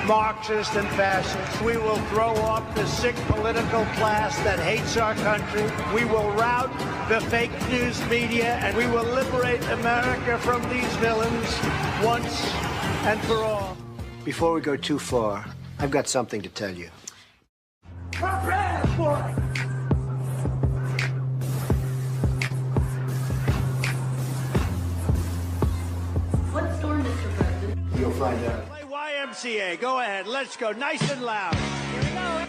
Marxists and fascists. We will throw off the sick political class that hates our country. We will rout the fake news media, and we will liberate America from these villains once and for all. Before we go too far, I've got something to tell you. Prepare for it! What storm, Mr. President? You'll find out. Play YMCA. Go ahead. Let's go. Nice and loud. Here we go.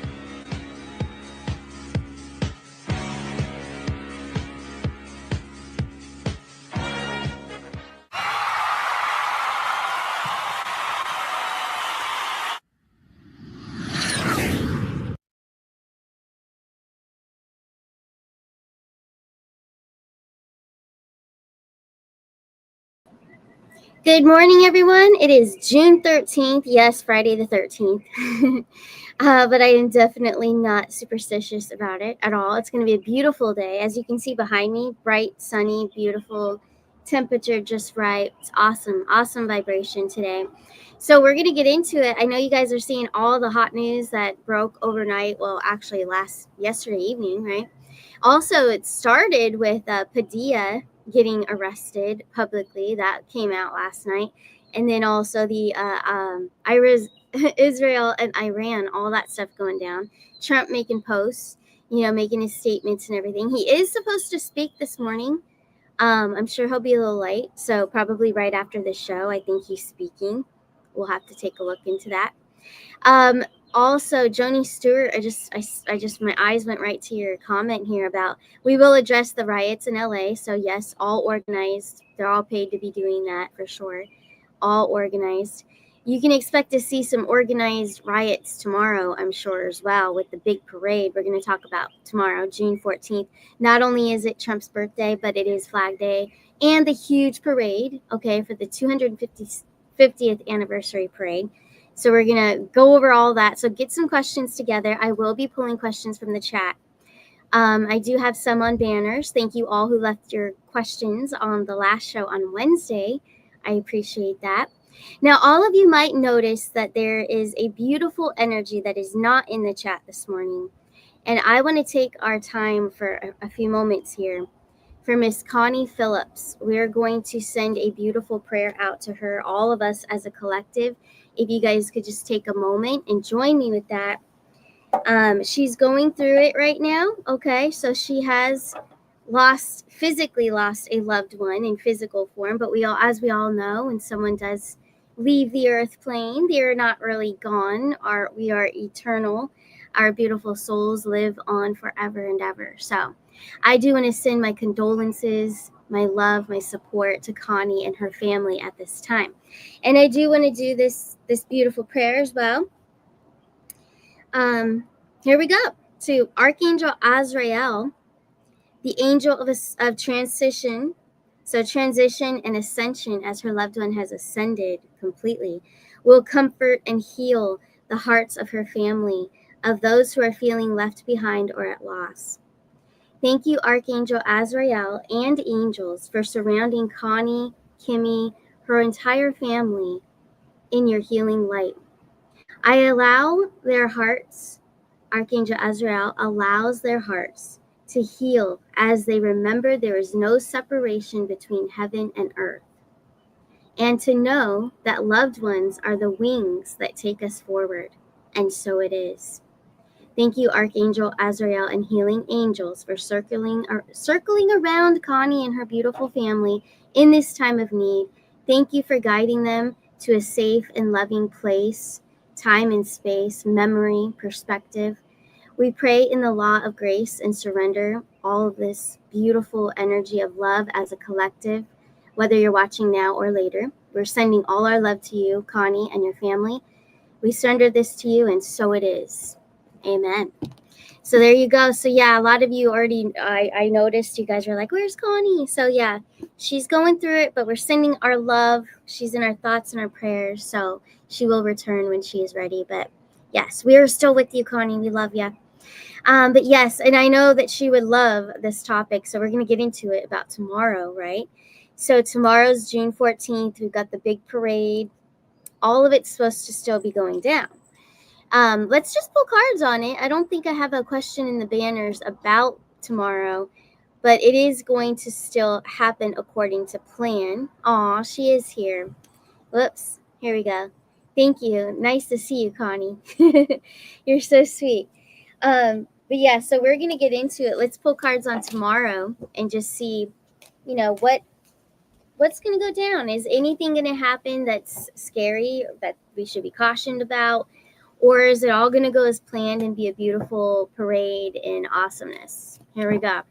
Good morning, everyone. It is June 13th. Yes, Friday the 13th. But I am definitely not superstitious about it at all. It's going to be a beautiful day. As you can see behind me, bright, sunny, beautiful, temperature just right. It's awesome. Awesome vibration today. So we're going to get into it. I know you guys are seeing all the hot news that broke overnight. Well, actually yesterday evening, right? Also, it started with Padilla getting arrested publicly. That came out last night. And then also the Israel and Iran, all that stuff going down. Trump making posts, making his statements and everything. He is supposed to speak this morning. I'm sure he'll be a little late. So probably right after the show, I think he's speaking. We'll have to take a look into that. Also, Joni Stewart, I just, my eyes went right to your comment here about we will address the riots in LA. So yes, all organized. They're all paid to be doing that for sure. All organized. You can expect to see some organized riots tomorrow, I'm sure, as well, with the big parade we're going to talk about tomorrow, June 14th. Not only is it Trump's birthday, but it is Flag Day and the huge parade, okay, for the 250th anniversary parade. So we're going to go over all that. So get some questions together. I will be pulling questions from the chat. I do have some on banners. Thank you all who left your questions on the last show on Wednesday. I appreciate that. Now, all of you might notice that there is a beautiful energy that is not in the chat this morning. And I want to take our time for a few moments here. For Miss Connie Phillips, we're going to send a beautiful prayer out to her, all of us as a collective. If you guys could just take a moment and join me with that. She's going through it right now. Okay, so she has physically lost a loved one in physical form, but as we all know, when someone does leave the earth plane, they're not really gone. We are eternal. Our beautiful souls live on forever and ever. So I do want to send my condolences, my love, my support to Connie and her family at this time. And I do want to do this beautiful prayer as well. Here we go. To Archangel Azrael, the angel of transition. So transition and ascension, as her loved one has ascended completely, will comfort and heal the hearts of her family, of those who are feeling left behind or at loss. Thank you, Archangel Azrael and angels, for surrounding Connie, Kimmy, her entire family in your healing light. I allow their hearts, Archangel Azrael allows their hearts to heal as they remember there is no separation between heaven and earth, and to know that loved ones are the wings that take us forward, and so it is. Thank you, Archangel Azrael and healing angels, for circling around Connie and her beautiful family in this time of need. Thank you for guiding them to a safe and loving place, time and space, memory, perspective. We pray in the law of grace and surrender all of this beautiful energy of love as a collective, whether you're watching now or later. We're sending all our love to you, Connie, and your family. We surrender this to you, and so it is. Amen. So there you go. So yeah, a lot of you already, I noticed you guys were like, where's Connie? So yeah, she's going through it, but we're sending our love. She's in our thoughts and our prayers. So she will return when she is ready. But yes, we are still with you, Connie. We love you. But yes, and I know that she would love this topic. So we're going to get into it about tomorrow, right? So tomorrow's June 14th. We've got the big parade. all of it's supposed to still be going down. Let's just pull cards on it. I don't think I have a question in the banners about tomorrow, but it is going to still happen according to plan. Aw, she is here. Whoops. Here we go. Thank you. Nice to see you, Connie. You're so sweet. But yeah, so we're going to get into it. Let's pull cards on tomorrow and just see, what's going to go down. Is anything going to happen that's scary, that we should be cautioned about? Or is it all going to go as planned and be a beautiful parade in awesomeness? Here we go.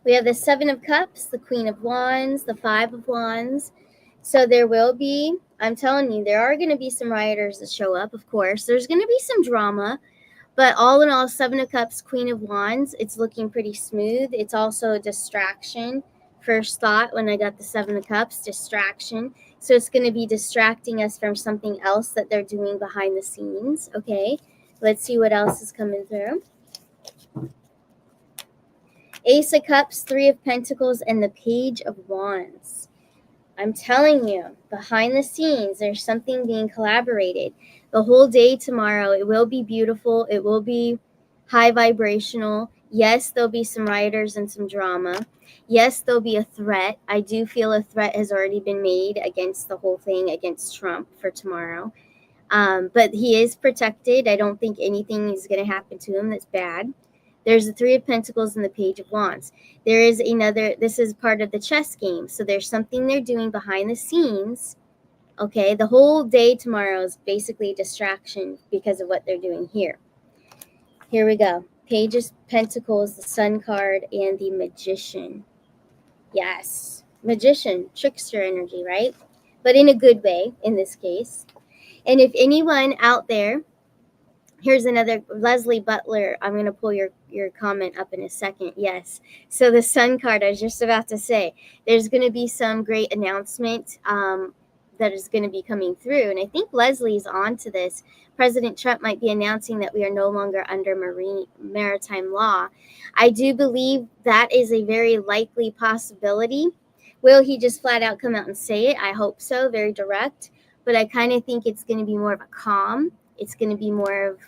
We have the Seven of Cups, the Queen of Wands, the Five of Wands. So there will be, I'm telling you, there are going to be some rioters that show up, of course. There's going to be some drama. But all in all, Seven of Cups, Queen of Wands, it's looking pretty smooth. It's also a distraction. First thought when I got the Seven of Cups, distraction. So it's going to be distracting us from something else that they're doing behind the scenes. Okay, let's see what else is coming through. Ace of Cups, Three of Pentacles, and the Page of Wands. I'm telling you, behind the scenes, there's something being collaborated. The whole day tomorrow, it will be beautiful. It will be high vibrational. Yes, there'll be some rioters and some drama. Yes, there'll be a threat. I do feel a threat has already been made against the whole thing, against Trump for tomorrow. But he is protected. I don't think anything is going to happen to him that's bad. There's the Three of Pentacles and the Page of Wands. There is another, this is part of the chess game. So there's something they're doing behind the scenes. Okay, the whole day tomorrow is basically a distraction because of what they're doing here. Here we go. Page of Pentacles, the Sun card, and the Magician. Yes, Magician, trickster energy, right? But in a good way in this case. And if anyone out there, here's another, Leslie Butler. I'm going to pull your comment up in a second. Yes. So the Sun card, I was just about to say, there's going to be some great announcement that is going to be coming through. And I think Leslie's on to this. President Trump might be announcing that we are no longer under maritime law. I do believe that is a very likely possibility. Will he just flat out come out and say it? I hope so. Very direct. But I kind of think it's going to be more of a calm. It's going to be more of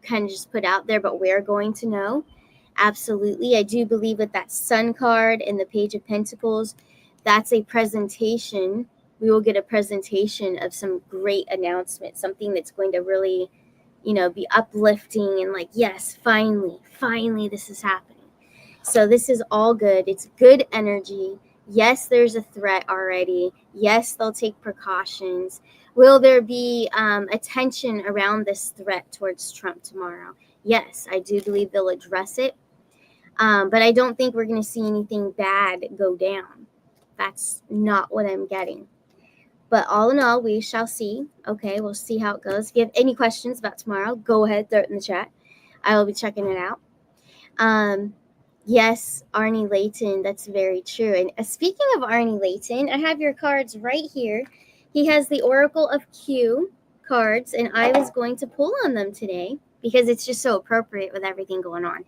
kind of just put out there, but we're going to know. Absolutely. I do believe with that Sun card and the Page of Pentacles, that's a presentation. We will get a presentation of some great announcement, something that's going to really, be uplifting and like, yes, finally this is happening. So this is all good. It's good energy. Yes, there's a threat already. Yes, they'll take precautions. Will there be attention around this threat towards Trump tomorrow? Yes, I do believe they'll address it. But I don't think we're going to see anything bad go down. That's not what I'm getting. But all in all, we shall see. Okay, we'll see how it goes. If you have any questions about tomorrow, go ahead, throw it in the chat. I will be checking it out. Yes, Arnie Layton, that's very true. And speaking of Arnie Layton, I have your cards right here. He has the Oracle of Q cards, and I was going to pull on them today because it's just so appropriate with everything going on.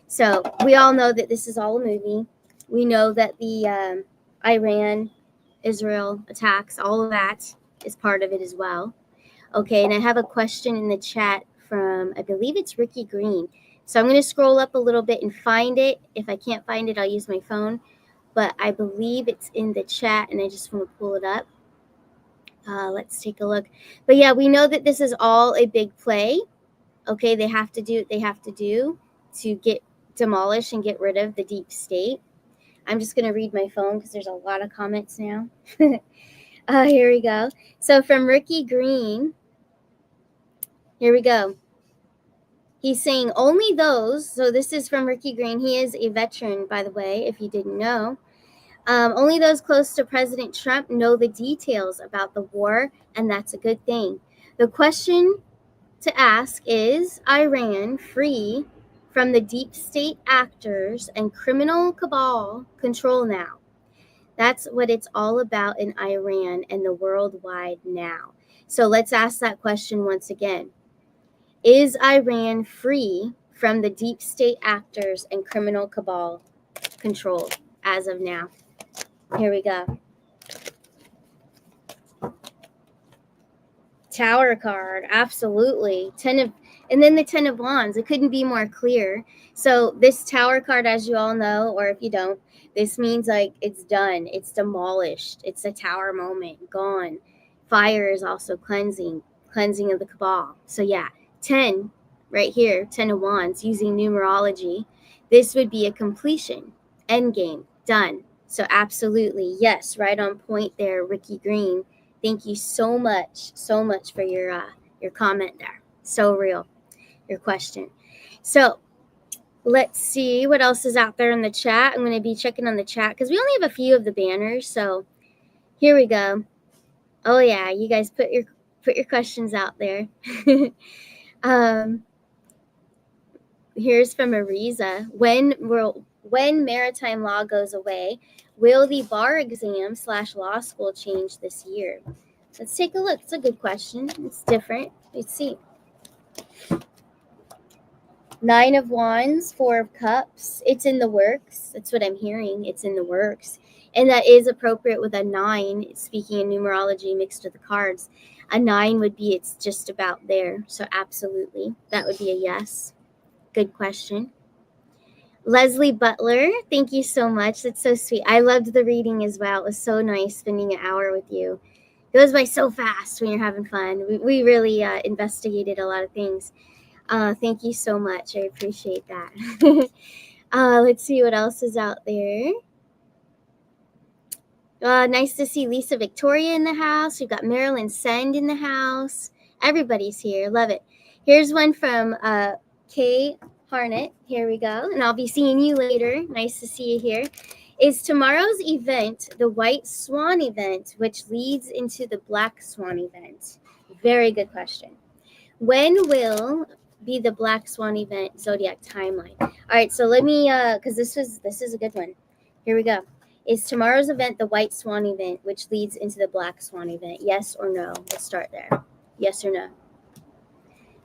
So we all know that this is all a movie. We know that the Iran-Israel attacks, all of that is part of it as well. Okay, and I have a question in the chat from, I believe it's Ricky Green. So I'm going to scroll up a little bit and find it. If I can't find it, I'll use my phone. But I believe it's in the chat, and I just want to pull it up. Let's take a look. But yeah, we know that this is all a big play. Okay, they have to do what they have to do to get demolished and get rid of the deep state. I'm just going to read my phone because there's a lot of comments now. Here we go. So from Ricky Green, here we go. He's saying only those, so this is from Ricky Green. He is a veteran, by the way, if you didn't know. Only those close to President Trump know the details about the war, and that's a good thing. The question to ask is Iran free from the deep state actors and criminal cabal control now? That's what it's all about in Iran and the worldwide now. So let's ask that question once again. Is Iran free from the deep state actors and criminal cabal control as of now? Here we go. Tower card, absolutely. And then the 10 of Wands. It couldn't be more clear. So this Tower card, as you all know, or if you don't, this means like it's done. It's demolished. It's a Tower moment, gone. Fire is also cleansing of the Cabal. So yeah, 10 right here, 10 of Wands, using numerology. This would be a completion, end game, done. So absolutely, yes, right on point there, Ricky Green. Thank you so much for your comment there. So real, your question. So let's see what else is out there in the chat. I'm going to be checking on the chat because we only have a few of the banners. So here we go. Oh yeah, you guys put your questions out there. Here's from Ariza. When maritime law goes away, will the bar exam / law school change this year? Let's take a look. It's a good question. It's different. Let's see. 9 of Wands, 4 of Cups. It's in the works. That's what I'm hearing. It's in the works. And that is appropriate with a 9, speaking in numerology mixed with the cards. A 9 would be it's just about there. So absolutely. That would be a yes. Good question. Leslie Butler, thank you so much. That's so sweet. I loved the reading as well. It was so nice spending an hour with you. It goes by so fast when you're having fun. We really investigated a lot of things. Thank you so much. I appreciate that. Let's see what else is out there. Nice to see Lisa Victoria in the house. We've got Marilyn Send in the house. Everybody's here. Love it. Here's one from Kay Harnett. Here we go. And I'll be seeing you later. Nice to see you here. Is tomorrow's event the White Swan event, which leads into the Black Swan event? Very good question. When will be the Black Swan event zodiac timeline? All right, so let me, because this is a good one. Here we go. Is tomorrow's event the White Swan event, which leads into the Black Swan event? Yes or no? Let's start there. Yes or no?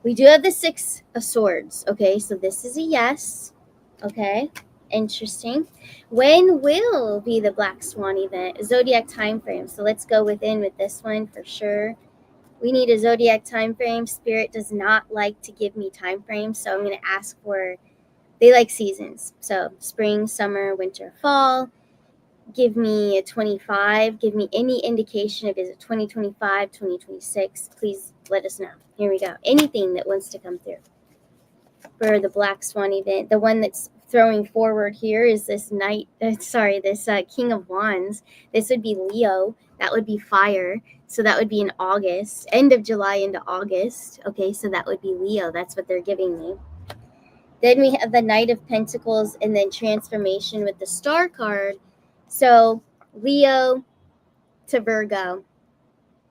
We do have the 6 of Swords. Okay, so this is a yes. Okay, interesting. When will be the Black Swan event? Zodiac time frame. So let's go with this one for sure. We need a zodiac time frame. Spirit does not like to give me time frames, so I'm going to ask for, they like seasons. So spring, summer, winter, fall. Give me a 25. Give me any indication if it's 2025, 2026. Please let us know. Here we go. Anything that wants to come through for the Black Swan event. The one that's throwing forward here is this King of Wands. This would be Leo. That would be fire. So that would be in August, end of July into August. Okay, so that would be Leo. That's what they're giving me. Then we have the Knight of Pentacles and then transformation with the Star card. So Leo to Virgo.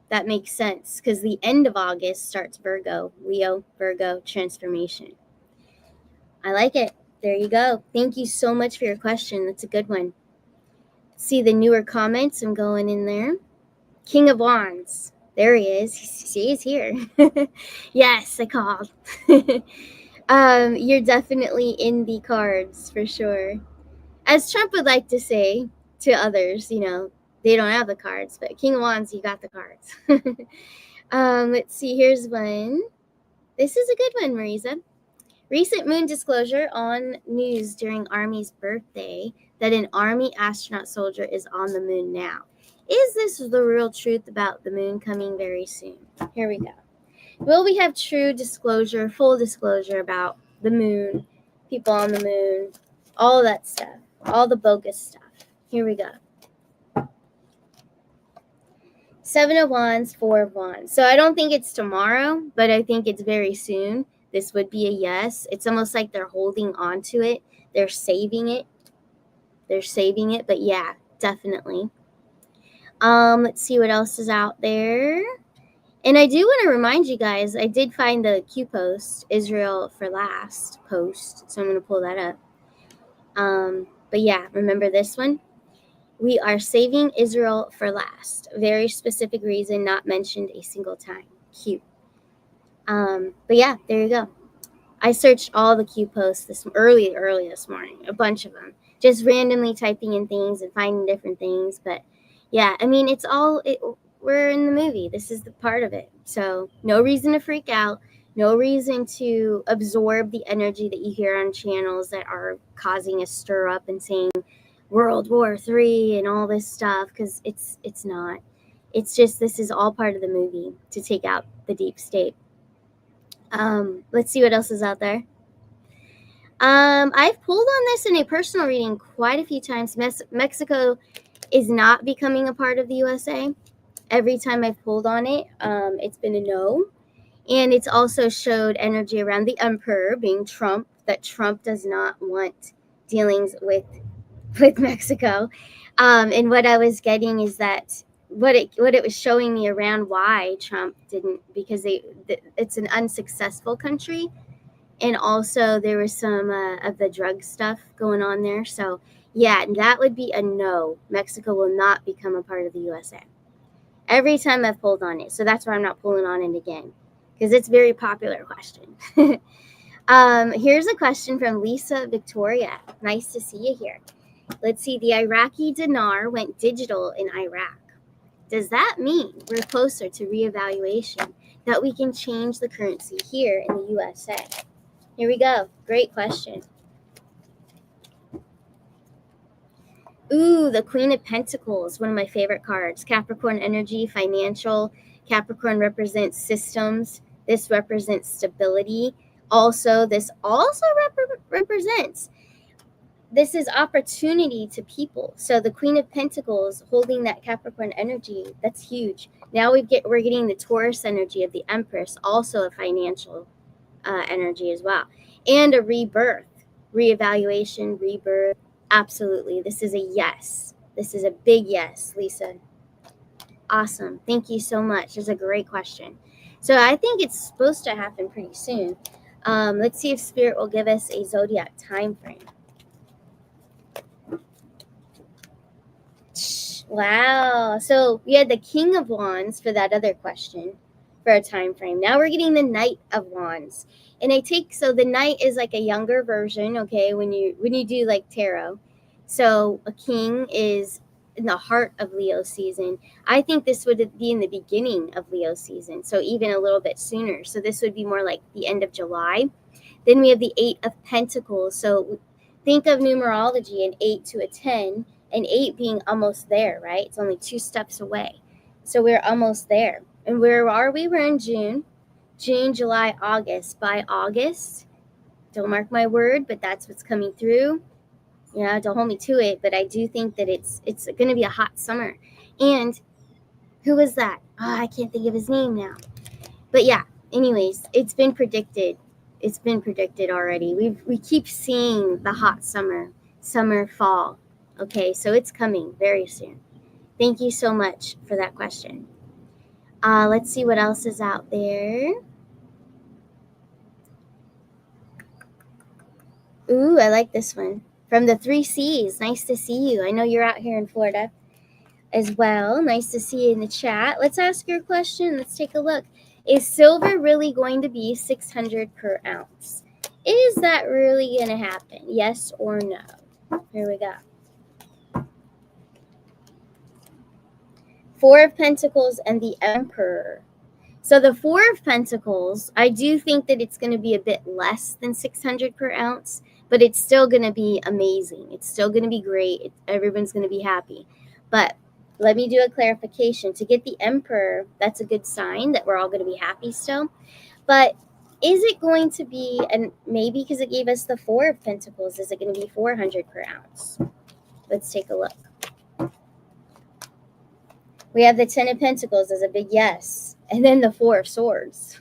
That makes sense because the end of August starts Virgo. Leo, Virgo, transformation. I like it. There you go. Thank you so much for your question. That's a good one. See the newer comments. I'm going in there. King of Wands. There he is. He's here. Yes, I called. You're definitely in the cards for sure. As Trump would like to say to others, they don't have the cards, but King of Wands, you got the cards. Let's see. Here's one. This is a good one, Marisa. Recent moon disclosure on news during Army's birthday that an Army astronaut soldier is on the moon now. Is this the real truth about the moon coming very soon? Here we go. Will we have true disclosure, full disclosure about the moon, people on the moon, all that stuff, all the bogus stuff? Here we go. 7 of Wands, 4 of Wands. So I don't think it's tomorrow, but I think it's very soon. This would be a yes. It's almost like they're holding on to it. They're saving it. But yeah, definitely. Let's see what else is out there. And I do want to remind you guys, I did find the Q post, Israel for Last post. So I'm going to pull that up. But yeah, remember this one? We are saving Israel for last. Very specific reason, not mentioned a single time. Cute. But yeah, there you go. I searched all the Q posts early this morning, a bunch of them, just randomly typing in things and finding different things. But yeah, I mean, we're in the movie. This is the part of it. So no reason to freak out. No reason to absorb the energy that you hear on channels that are causing a stir up and saying World War III and all this stuff, because it's not. It's just, this is all part of the movie to take out the deep state. Let's see what else is out there. I've pulled on this in a personal reading quite a few times. Mexico is not becoming a part of the USA. Every time I've pulled on it, it's been a no. And it's also showed energy around the emperor being Trump, that Trump does not want dealings with Mexico. And what I was getting is that what it was showing me around why Trump didn't, because it's an unsuccessful country. And also there was some of the drug stuff going on there. So yeah, that would be a no. Mexico will not become a part of the USA. Every time I've pulled on it. So that's why I'm not pulling on it again, because it's a very popular question. Here's a question from Lisa Victoria. Nice to see you here. Let's see. The Iraqi dinar went digital in Iraq. Does that mean we're closer to reevaluation, that we can change the currency here in the USA? Here we go. Great question. Ooh, the Queen of Pentacles, one of my favorite cards. Capricorn energy, financial. Capricorn represents systems. This represents stability. Also, this also represents, this is opportunity to people. So the Queen of Pentacles holding that Capricorn energy, that's huge. Now we're getting the Taurus energy of the Empress, also a financial energy as well, and a rebirth, reevaluation, rebirth. Absolutely. This is a yes. This is a big yes, Lisa. Awesome. Thank you so much. It's a great question. So I think it's supposed to happen pretty soon. Let's see if Spirit will give us a zodiac time frame. Wow. So we had the King of Wands for that other question for a time frame. Now we're getting the Knight of Wands. And so the Knight is like a younger version, okay, when you do like tarot. So a king is in the heart of Leo season. I think this would be in the beginning of Leo season, so even a little bit sooner. So this would be more like the end of July. Then we have the 8 of Pentacles. So think of numerology, an 8 to a 10, and 8 being almost there, right? It's only 2 steps away. So we're almost there. And where are we? We're in June, July, August. By August, don't mark my word, but that's what's coming through. You know, don't hold me to it, but I do think that it's going to be a hot summer. And who was that? Oh, I can't think of his name now. But yeah, anyways, it's been predicted. It's been predicted already. We keep seeing the hot summer, fall. Okay, so it's coming very soon. Thank you so much for that question. Let's see what else is out there. Ooh, I like this one. From the 3 C's. Nice to see you. I know you're out here in Florida as well. Nice to see you in the chat. Let's ask your question. Let's take a look. Is silver really going to be $600 per ounce? Is that really going to happen? Yes or no? Here we go. 4 of Pentacles and the Emperor. So the 4 of Pentacles, I do think that it's going to be a bit less than $600 per ounce, but it's still going to be amazing. It's still going to be great. Everyone's going to be happy. But let me do a clarification. To get the Emperor, that's a good sign that we're all going to be happy still. But is it going to be, and maybe because it gave us the 4 of Pentacles, is it going to be $400 per ounce? Let's take a look. We have the 10 of Pentacles as a big yes. And then the 4 of Swords,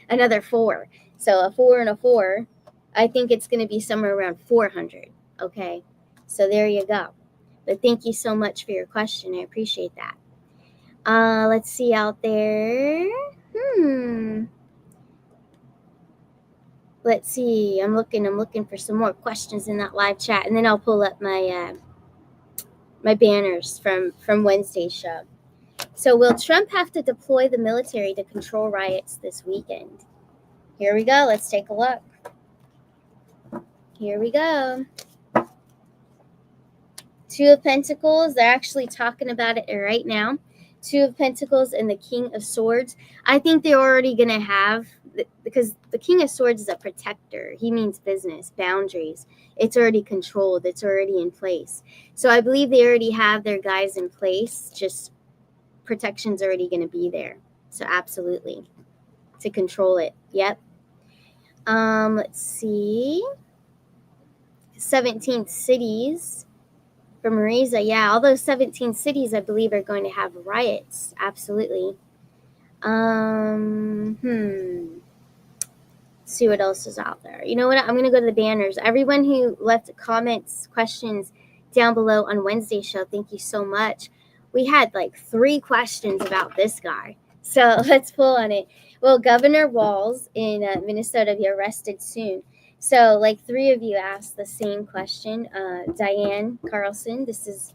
another 4. So a 4 and a 4, I think it's going to be somewhere around 400. Okay, so there you go. But thank you so much for your question. I appreciate that. Let's see out there. Let's see. I'm looking for some more questions in that live chat, and then I'll pull up my my banners from Wednesday's show. So will Trump have to deploy the military to control riots this weekend? Here we go. Let's take a look. Here we go. Two of Pentacles. They're actually talking about it right now. Two of Pentacles and the King of Swords. I think they're already going to have, because the King of Swords is a protector. He means business, boundaries. It's already controlled. It's already in place. So I believe they already have their guys in place. Just protection's already going to be there. So absolutely. To control it. Yep. Let's see. 17 cities. For Marisa, yeah, all those 17 cities, I believe, are going to have riots. Absolutely. Let's see what else is out there. You know what? I'm going to go to the banners. Everyone who left comments, questions down below on Wednesday's show, thank you so much. We had like 3 questions about this guy. So let's pull on it. Well, Governor Walz in Minnesota be arrested soon. So, like 3 of you asked the same question. Diane Carlson, this is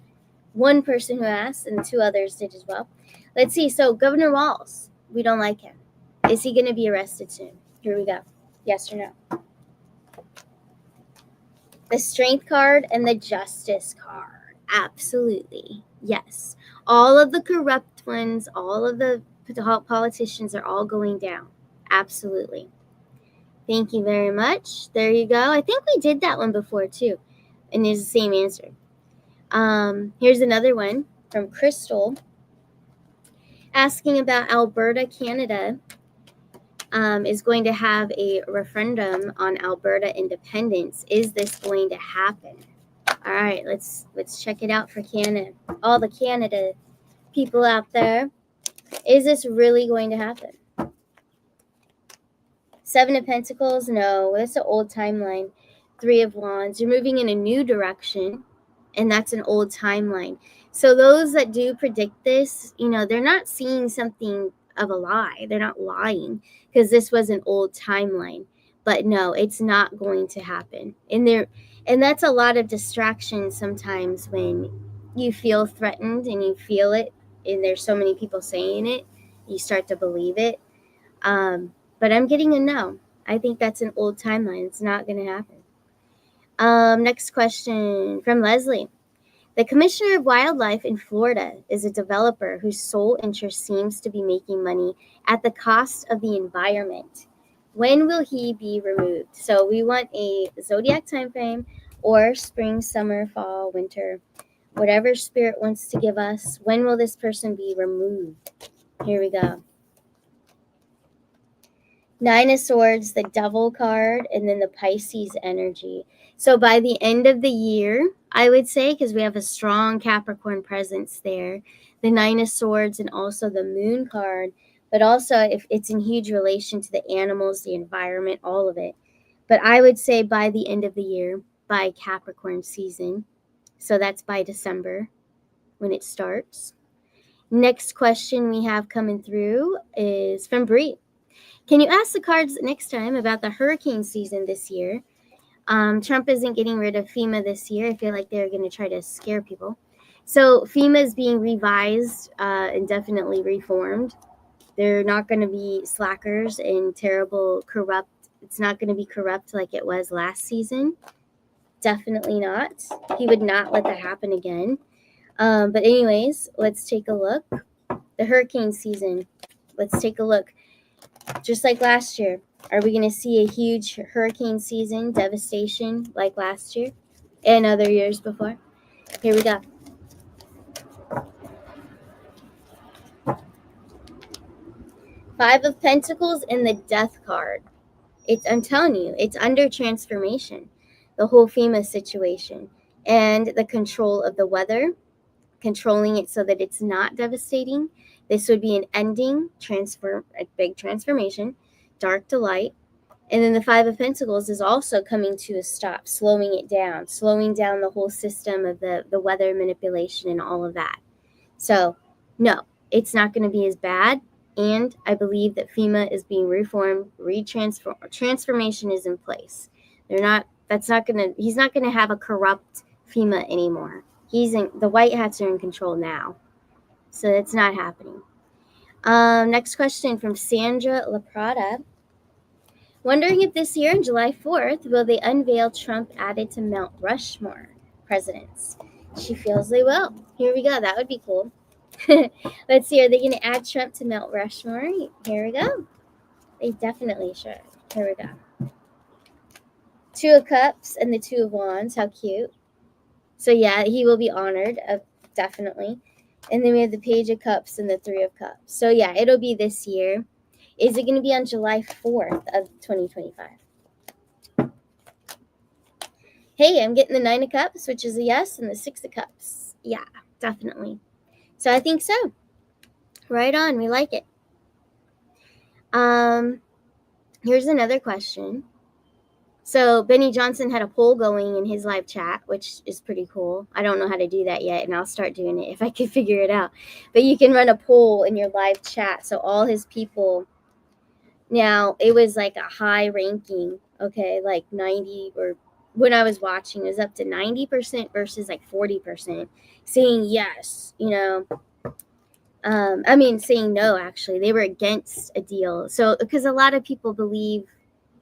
one person who asked, and 2 others did as well. Let's see. So, Governor Walz, we don't like him. Is he going to be arrested soon? Here we go. Yes or no? The Strength card and the Justice card. Absolutely. Yes. All of the corrupt ones, all of the politicians are all going down. Absolutely. Thank you very much. There you go. I think we did that one before too. And it's the same answer. Here's another one from Crystal asking about Alberta, Canada is going to have a referendum on Alberta independence. Is this going to happen? All right, let's check it out for Canada. All the Canada people out there. Is this really going to happen? 7 of Pentacles, no, that's an old timeline. 3 of Wands, you're moving in a new direction, and that's an old timeline. So those that do predict this, you know, they're not seeing something of a lie. They're not lying because this was an old timeline. But no, it's not going to happen. And that's a lot of distraction sometimes when you feel threatened and you feel it, and there's so many people saying it, you start to believe it. But I'm getting a no. I think that's an old timeline. It's not going to happen. Next question from Leslie. The Commissioner of Wildlife in Florida is a developer whose sole interest seems to be making money at the cost of the environment. When will he be removed? So we want a zodiac time frame or spring, summer, fall, winter, whatever spirit wants to give us. When will this person be removed? Here we go. 9 of Swords, the Devil card, and then the Pisces energy. So by the end of the year, I would say, because we have a strong Capricorn presence there, the 9 of Swords and also the Moon card, but also if it's in huge relation to the animals, the environment, all of it. But I would say by the end of the year, by Capricorn season. So that's by December when it starts. Next question we have coming through is from Bree. Can you ask the cards next time about the hurricane season this year? Trump isn't getting rid of FEMA this year. I feel like they're going to try to scare people. So FEMA is being revised and definitely reformed. They're not going to be slackers and terrible, corrupt. It's not going to be corrupt like it was last season. Definitely not. He would not let that happen again. But anyways, let's take a look. The hurricane season. Let's take a look. Just like last year, are we going to see a huge hurricane season, devastation like last year and other years before? Here we go. Five of Pentacles and the Death card. I'm telling you, it's under transformation, the whole FEMA situation, and the control of the weather, controlling it so that it's not devastating. This would be an ending, a big transformation, dark to light. And then the 5 of Pentacles is also coming to a stop, slowing it down, slowing down the whole system of the weather manipulation and all of that. So, no, it's not going to be as bad. And I believe that FEMA is being reformed, transformation is in place. He's not going to have a corrupt FEMA anymore. The white hats are in control now. So it's not happening. Next question from Sandra LaPrada. Wondering if this year on July 4th, will they unveil Trump added to Mount Rushmore presidents? She feels they will. Here we go. That would be cool. Let's see. Are they going to add Trump to Mount Rushmore? Here we go. They definitely should. Here we go. Two of Cups and the Two of Wands. How cute. So yeah, he will be honored, definitely. And then we have the Page of Cups and the Three of Cups. So yeah, it'll be this year. Is it going to be on July 4th of 2025? Hey, I'm getting the Nine of Cups, which is a yes, and the Six of Cups. Yeah, definitely. So I think so. Right on. We like it. Here's another question. So Benny Johnson had a poll going in his live chat, which is pretty cool. I don't know how to do that yet, and I'll start doing it if I can figure it out. But you can run a poll in your live chat. So all his people, now it was like a high ranking, okay, like 90, or when I was watching, it was up to 90% versus like 40% saying yes, saying no, actually. They were against a deal. So, because a lot of people believe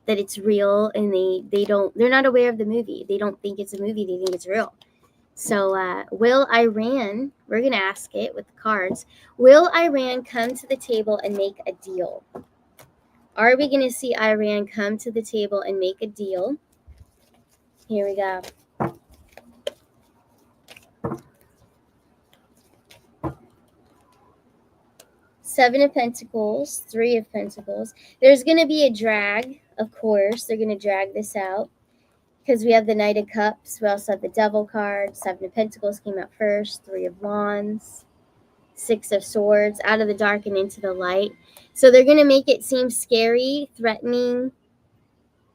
that it's real, and they're not aware of the movie. They don't think it's a movie. They think it's real. So, will Iran, we're going to ask it with the cards, will Iran come to the table and make a deal? Are we going to see Iran come to the table and make a deal? Here we go. Seven of Pentacles, Three of Pentacles. There's going to be a drag, of course. They're going to drag this out because we have the Knight of Cups. We also have the Devil card. Seven of Pentacles came out first. Three of Wands. Six of Swords, out of the dark and into the light. So they're going to make it seem scary, threatening.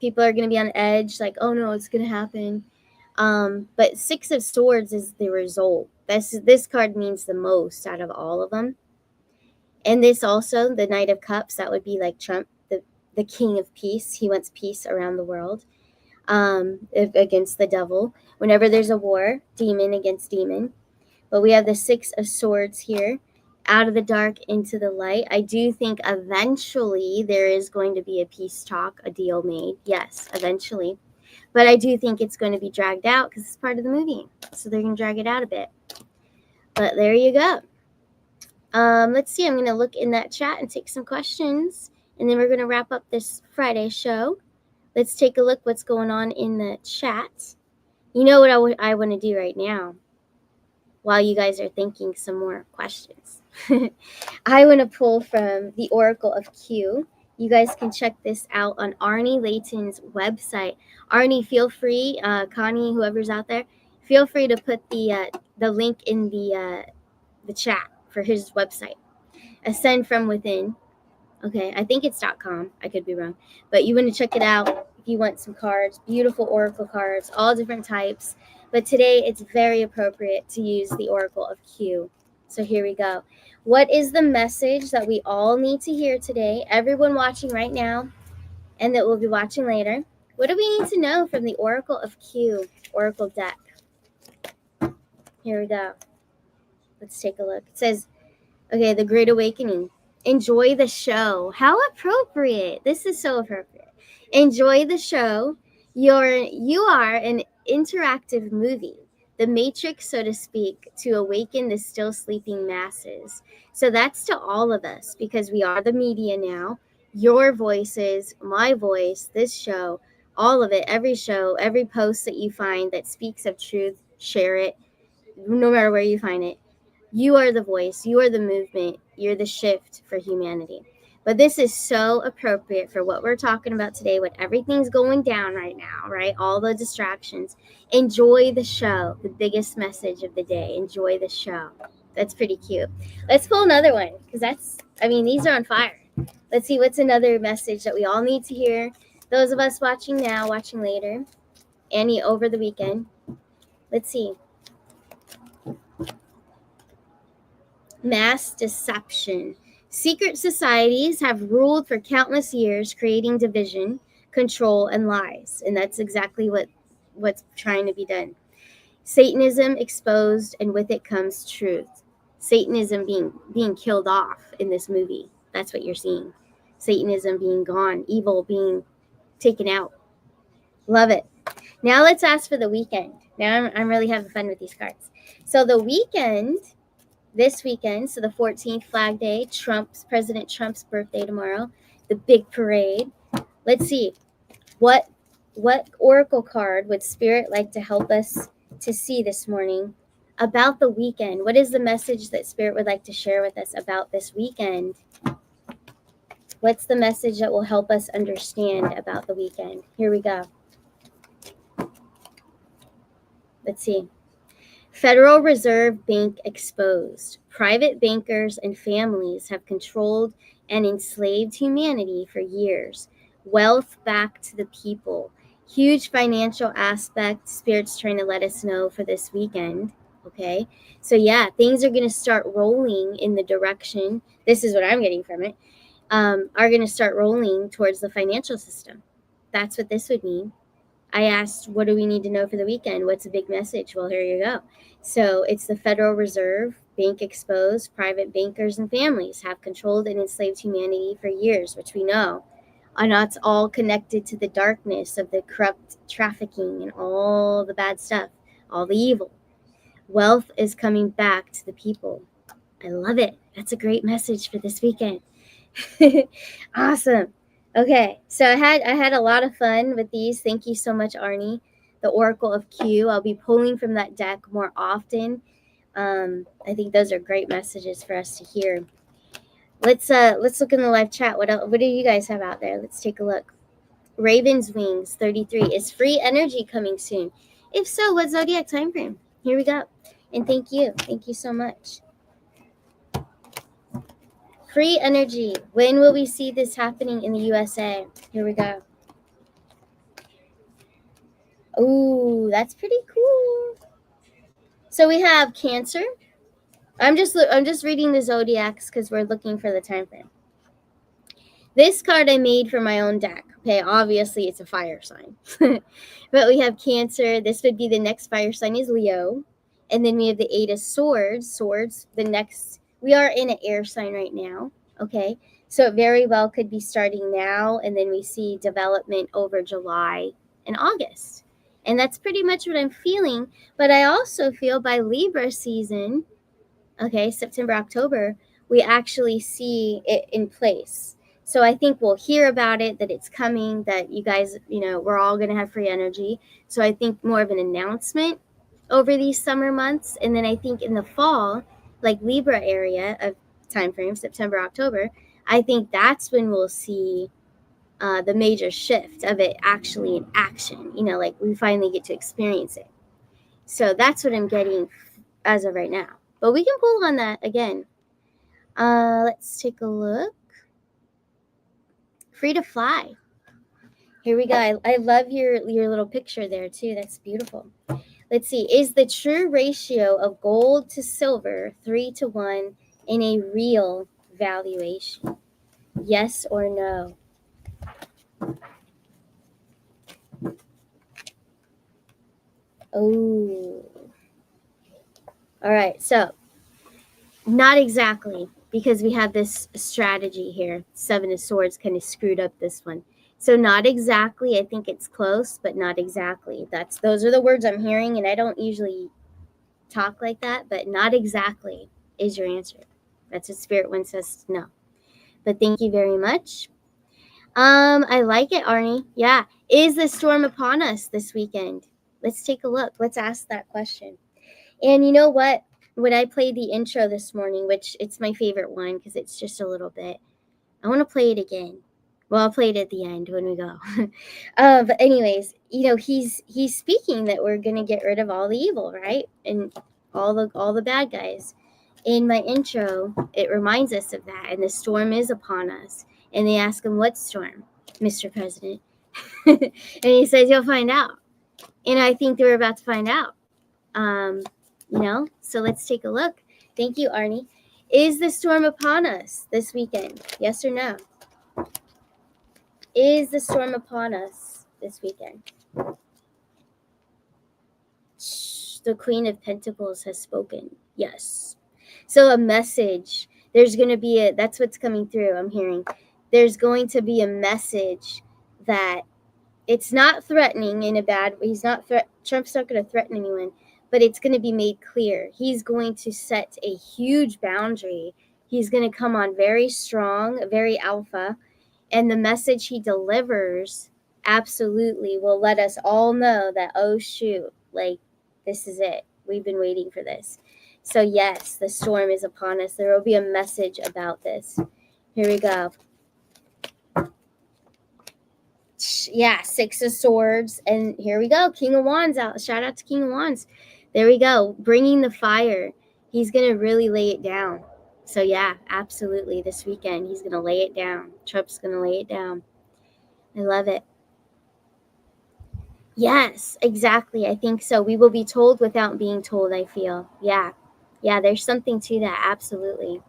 People are going to be on edge, like, oh no, it's going to happen. But Six of Swords is the result. This card means the most out of all of them. And this also, the Knight of Cups, that would be like Trump, the king of peace. He wants peace around the world, against the devil. Whenever there's a war, demon against demon. But we have the Six of Swords here, out of the dark into the light. I do think eventually there is going to be a peace talk, a deal made. Yes, eventually. But I do think it's going to be dragged out because it's part of the movie. So they're going to drag it out a bit. But there you go. Let's see. I'm going to look in that chat and take some questions. And then we're going to wrap up this Friday show. Let's take a look what's going on in the chat. You know what I want to do right now? While you guys are thinking some more questions. I want to pull from the Oracle of Q. You guys can check this out on Arnie Layton's website. Arnie, feel free, Connie, whoever's out there, feel free to put the link in the chat for his website. Ascend from Within. Okay, I think it's .com. I could be wrong. But you want to check it out if you want some cards. Beautiful Oracle cards, all different types. But today, it's very appropriate to use the Oracle of Q. So here we go. What is the message that we all need to hear today? Everyone watching right now and that will be watching later. What do we need to know from the Oracle of Q Oracle deck? Here we go. Let's take a look. It says, okay, the Great Awakening. Enjoy the show. How appropriate. This is so appropriate. Enjoy the show. You are an interactive movie, the Matrix, so to speak, to awaken the still sleeping masses. So that's to all of us, because we are the media now. Your voices, my voice, this show, all of it, every show, every post that you find that speaks of truth, share it, no matter where you find it. You are the voice, you are the movement, you're the shift for humanity. But this is so appropriate for what we're talking about today, what everything's going down right now, right? All the distractions. Enjoy the show, the biggest message of the day. Enjoy the show. That's pretty cute. Let's pull another one, because these are on fire. Let's see what's another message that we all need to hear. Those of us watching now, watching later, Annie over the weekend. Let's see. Mass deception. Secret societies have ruled for countless years, creating division, control, and lies. And that's exactly what's trying to be done. Satanism exposed, and with it comes truth. Satanism being killed off in this movie. That's what you're seeing. Satanism being gone. Evil being taken out. Love it. Now let's ask for the weekend. Now I'm really having fun with these cards. So the weekend, this weekend, so the 14th, Flag Day, President Trump's birthday tomorrow, the big parade. Let's see. What oracle card would Spirit like to help us to see this morning about the weekend? What is the message that Spirit would like to share with us about this weekend? What's the message that will help us understand about the weekend? Here we go. Let's see. Federal Reserve Bank exposed. Private bankers and families have controlled and enslaved humanity for years. Wealth back to the people. Huge financial aspect. Spirit's trying to let us know for this weekend. Okay. So yeah, things are going to start rolling in the direction. This is what I'm getting from it. Are going to start rolling towards the financial system. That's what this would mean. I asked, what do we need to know for the weekend? What's a big message? Well, here you go. So it's the Federal Reserve Bank exposed. Private bankers and families have controlled and enslaved humanity for years, which we know. And that's all connected to the darkness of the corrupt trafficking and all the bad stuff, all the evil. Wealth is coming back to the people. I love it. That's a great message for this weekend. Awesome. Okay, so I had a lot of fun with these. Thank you so much, Arnie. The Oracle of Q. I'll be pulling from that deck more often. I think those are great messages for us to hear. Let's look in the live chat. What do you guys have out there? Let's take a look. Raven's Wings 33. Is free energy coming soon? If so, what zodiac time frame? Here we go. And thank you so much. Free energy. When will we see this happening in the USA? Here we go. Ooh, that's pretty cool. So we have Cancer. I'm just reading the zodiacs because we're looking for the time frame. This card I made for my own deck. Okay, obviously it's a fire sign. But we have Cancer. This would be the next fire sign is Leo. And then we have the Eight of Swords. The next, we are in an air sign right now. Okay, so it very well could be starting now. And then we see development over July and August. And that's pretty much what I'm feeling. But I also feel by Libra season, okay, September, October, we actually see it in place. So I think we'll hear about it, that it's coming, that you guys, we're all going to have free energy. So I think more of an announcement over these summer months. And then I think in the fall, like Libra area of time frame, September, October, I think that's when we'll see the major shift of it actually in action. Like we finally get to experience it. So that's what I'm getting as of right now. But we can pull on that again. Let's take a look. Free to fly. Here we go. I love your little picture there too. That's beautiful. Let's see. Is the true ratio of gold to silver 3-to-1 in a real valuation? Yes or no? Oh. All right. So not exactly, because we have this strategy here. Seven of Swords kind of screwed up this one. So not exactly. I think it's close, but not exactly. Those are the words I'm hearing, and I don't usually talk like that, but not exactly is your answer. That's what Spirit wants us to know. But thank you very much. I like it, Arnie. Yeah. Is the storm upon us this weekend? Let's take a look. Let's ask that question. And you know what? When I played the intro this morning, which it's my favorite one because it's just a little bit, I want to play it again. Well, I'll play it at the end when we go. But anyways, he's speaking that we're going to get rid of all the evil, right? And all the bad guys. In my intro, it reminds us of that. And the storm is upon us. And they ask him, what storm, Mr. President? And he says, you'll find out. And I think they're about to find out. So let's take a look. Thank you, Arnie. Is the storm upon us this weekend? Yes or no? Is the storm upon us this weekend? The Queen of Pentacles has spoken. Yes. So a message. There's going to be that's what's coming through. I'm hearing. There's going to be a message that It's not threatening in a bad way. Trump's not going to threaten anyone, but it's going to be made clear. He's going to set a huge boundary. He's going to come on very strong, very alpha, and the message he delivers absolutely will let us all know that, oh shoot, like, this is it. We've been waiting for this. So yes, the storm is upon us. There will be a message about this. Here we go. Yeah, Six of Swords. And here we go. King of Wands out. Shout out to King of Wands. There we go. Bringing the fire. He's going to really lay it down. So yeah, absolutely. This weekend, he's going to lay it down. Trump's going to lay it down. I love it. Yes, exactly. I think so. We will be told without being told, I feel. Yeah. Yeah, there's something to that. Absolutely.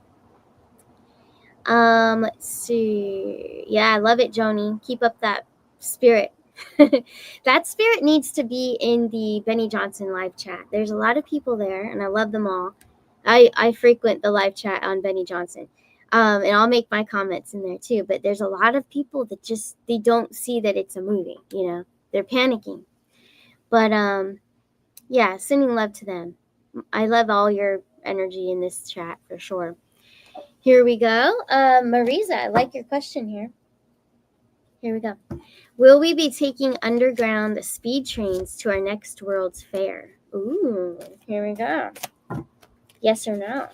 Let's see. Yeah, I love it, Joni. Keep up that spirit. That spirit needs to be in the Benny Johnson live chat. There's a lot of people there, and I love them all. I frequent the live chat on Benny Johnson. And I'll make my comments in there too. But there's a lot of people that they don't see that it's a movie, you know. They're panicking. But yeah, sending love to them. I love all your energy in this chat for sure. Here we go. Marisa, I like your question here. Here we go. Will we be taking underground speed trains to our next World's Fair? Ooh, here we go. Yes or no?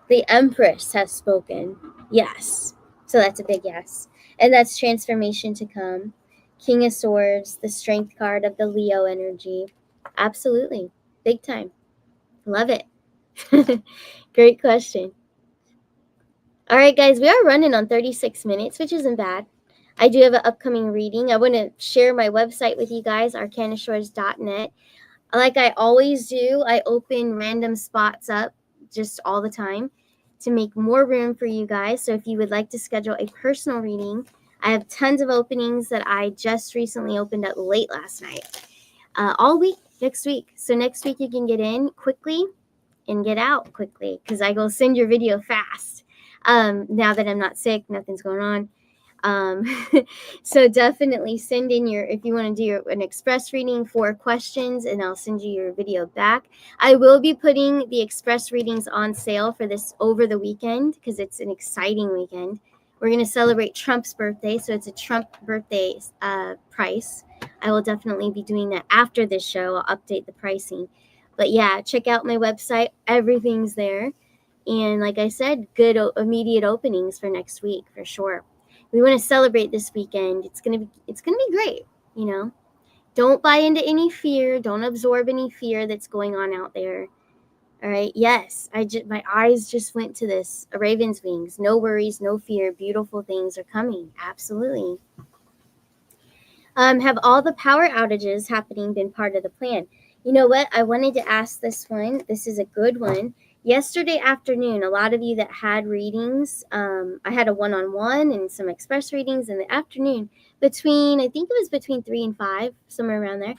The Empress has spoken. Yes. So that's a big yes. And that's transformation to come. King of Swords, the strength card of the Leo energy. Absolutely. Big time. Love it. Great question. All right, guys, we are running on 36 minutes, which isn't bad. I do have an upcoming reading. I want to share my website with you guys, arcanashores.net. Like I always do, I open random spots up just all the time to make more room for you guys. So if you would like to schedule a personal reading, I have tons of openings that I just recently opened up late last night. All week, next week. So next week you can get in quickly and get out quickly because I will send your video fast. Now that I'm not sick, nothing's going on. So definitely send in if you want to do an express reading for questions, and I'll send you your video back. I will be putting the express readings on sale for this over the weekend because it's an exciting weekend. We're going to celebrate Trump's birthday, so it's a Trump birthday price. I will definitely be doing that after this show. I'll update the pricing. But yeah, check out my website. Everything's there. And like I said, good immediate openings for next week for sure. We want to celebrate this weekend. It's gonna be great, you know. Don't buy into any fear. Don't absorb any fear that's going on out there. All right. Yes, my eyes just went to this. A raven's wings. No worries, no fear. Beautiful things are coming. Absolutely. Have all the power outages happening been part of the plan? You know what? I wanted to ask this one. This is a good one. Yesterday afternoon, a lot of you that had readings, I had a one-on-one and some express readings in the afternoon I think it was between 3 and 5, somewhere around there.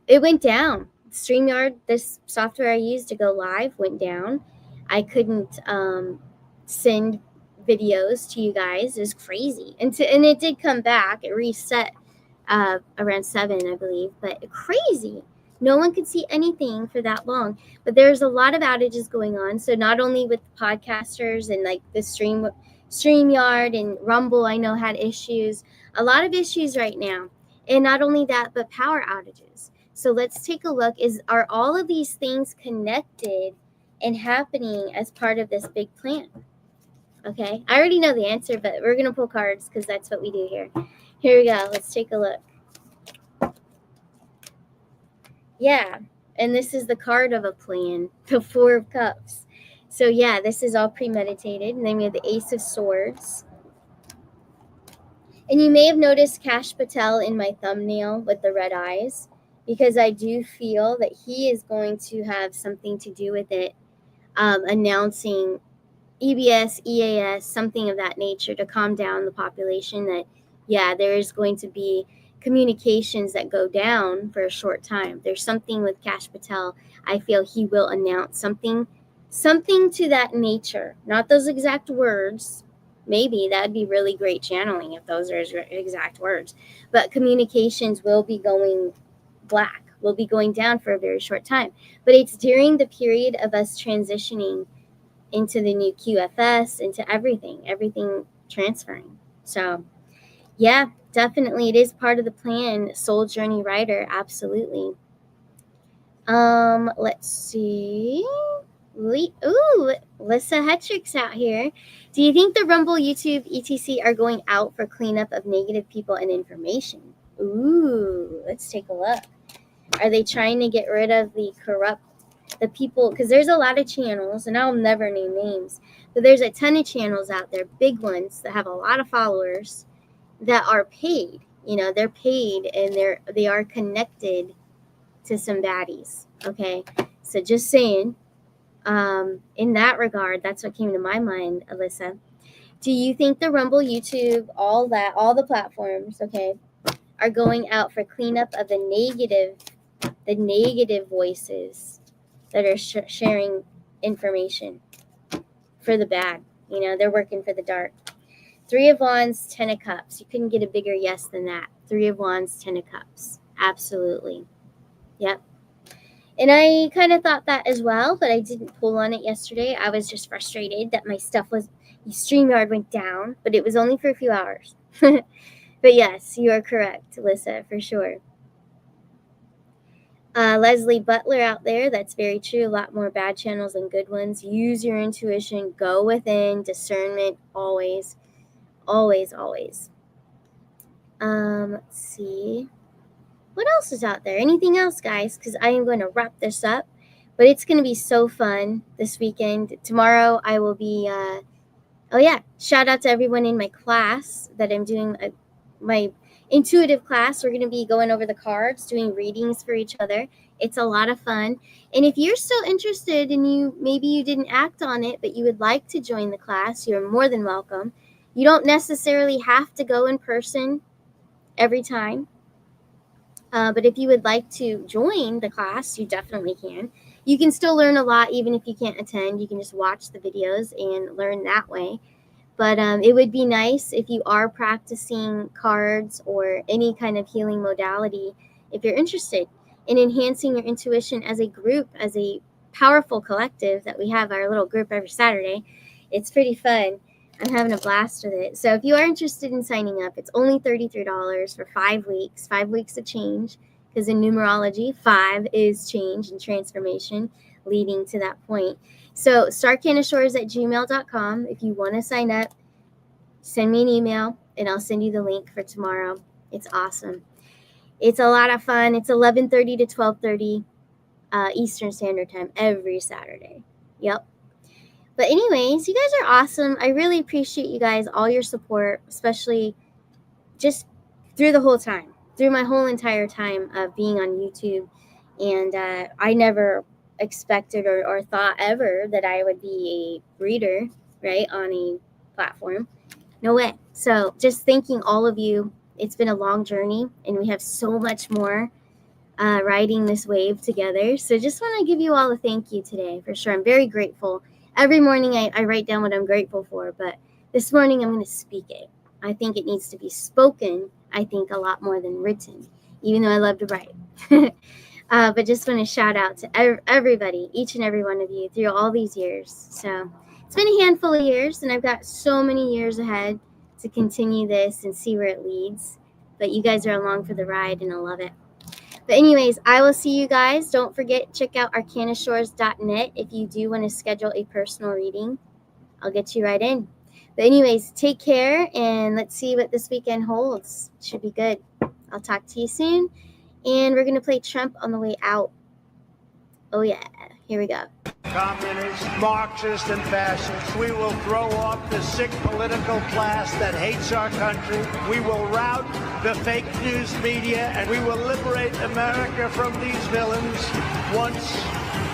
It went down. StreamYard, this software I used to go live, went down. I couldn't send videos to you guys. It was crazy. And it did come back. It reset around 7, I believe, but crazy. No one could see anything for that long. But there's a lot of outages going on. So not only with podcasters and like the StreamYard and Rumble, I know had issues. A lot of issues right now. And not only that, but power outages. So let's take a look. Are all of these things connected and happening as part of this big plan? Okay. I already know the answer, but we're going to pull cards because that's what we do here. Here we go. Let's take a look. Yeah, and this is the card of a plan, the 4 of Cups. So yeah, this is all premeditated. And then we have the Ace of Swords. And you may have noticed Kash Patel in my thumbnail with the red eyes, because I do feel that he is going to have something to do with it, announcing EBS, EAS, something of that nature to calm down the population that, yeah, there is going to be communications that go down for a short time. There's something with Kash Patel. I feel he will announce something to that nature. Not those exact words, Maybe that'd be really great channeling if those are his exact words. But communications will be going black, will be going down for a very short time. But it's during the period of us transitioning into the new QFS, into everything transferring. So, yeah, definitely it is part of the plan. Soul Journey Rider, absolutely. Let's see. Lissa Hetrick's out here. Do you think the Rumble, YouTube, etc. are going out for cleanup of negative people and information? Ooh, let's take a look. Are they trying to get rid of the people? Because there's a lot of channels, and I'll never name names, but there's a ton of channels out there, big ones that have a lot of followers that are paid. You know, they're paid and they are connected to some baddies. Okay, so just saying. In that regard, that's what came to my mind, Alyssa. Do you think the Rumble, YouTube, all the platforms, okay, are going out for cleanup of the negative voices that are sharing information for the bad? You know, they're working for the dark. 3 of Wands, 10 of Cups. You couldn't get a bigger yes than that. 3 of Wands, 10 of Cups. Absolutely. Yep. And I kind of thought that as well, but I didn't pull on it yesterday. I was just frustrated that my stuff StreamYard went down, but it was only for a few hours. But yes, you are correct, Alyssa, for sure. Leslie Butler out there, that's very true. A lot more bad channels than good ones. Use your intuition. Go within. Discernment, always. Always, always. Let's see. What else is out there? Anything else, guys? Because I am going to wrap this up. But it's going to be so fun this weekend. Tomorrow I will be, shout out to everyone in my class that I'm doing my intuitive class. We're going to be going over the cards, doing readings for each other. It's a lot of fun. And if you're still interested and maybe you didn't act on it, but you would like to join the class, you're more than welcome. You don't necessarily have to go in person every time. But if you would like to join the class, you definitely can. You can still learn a lot even if you can't attend. You can just watch the videos and learn that way. But it would be nice if you are practicing cards or any kind of healing modality, if you're interested in enhancing your intuition as a group, as a powerful collective that we have our little group every Saturday. It's pretty fun. I'm having a blast with it. So if you are interested in signing up, it's only $33 for 5 weeks, 5 weeks of change, because in numerology, 5 is change and transformation leading to that point. So starcanashores@gmail.com. If you want to sign up, send me an email, and I'll send you the link for tomorrow. It's awesome. It's a lot of fun. It's 11:30 to 12:30 Eastern Standard Time every Saturday. Yep. But anyways, you guys are awesome. I really appreciate you guys, all your support, especially just through the whole time, through my whole entire time of being on YouTube. And I never expected or thought ever that I would be a reader, right, on a platform. No way. So just thanking all of you. It's been a long journey, and we have so much more riding this wave together. So just want to give you all a thank you today, for sure. I'm very grateful. Every morning I write down what I'm grateful for, but this morning I'm going to speak it. I think it needs to be spoken, I think, a lot more than written, even though I love to write. But just want to shout out to everybody, each and every one of you through all these years. So it's been a handful of years, and I've got so many years ahead to continue this and see where it leads. But you guys are along for the ride, and I love it. But anyways, I will see you guys. Don't forget, check out arcanashores.net if you do want to schedule a personal reading. I'll get you right in. But anyways, take care, and let's see what this weekend holds. Should be good. I'll talk to you soon. And we're going to play Trump on the way out. Oh, yeah. Here we go. Communists, Marxists, and fascists. We will throw off the sick political class that hates our country. We will rout the fake news media, and we will liberate America from these villains once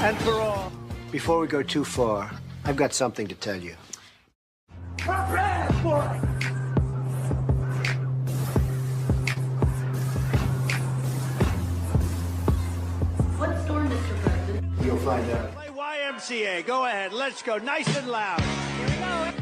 and for all. Before we go too far, I've got something to tell you. What storm, Mr. President? You'll find out. Play YMCA. Go ahead. Let's go. Nice and loud. Here we go.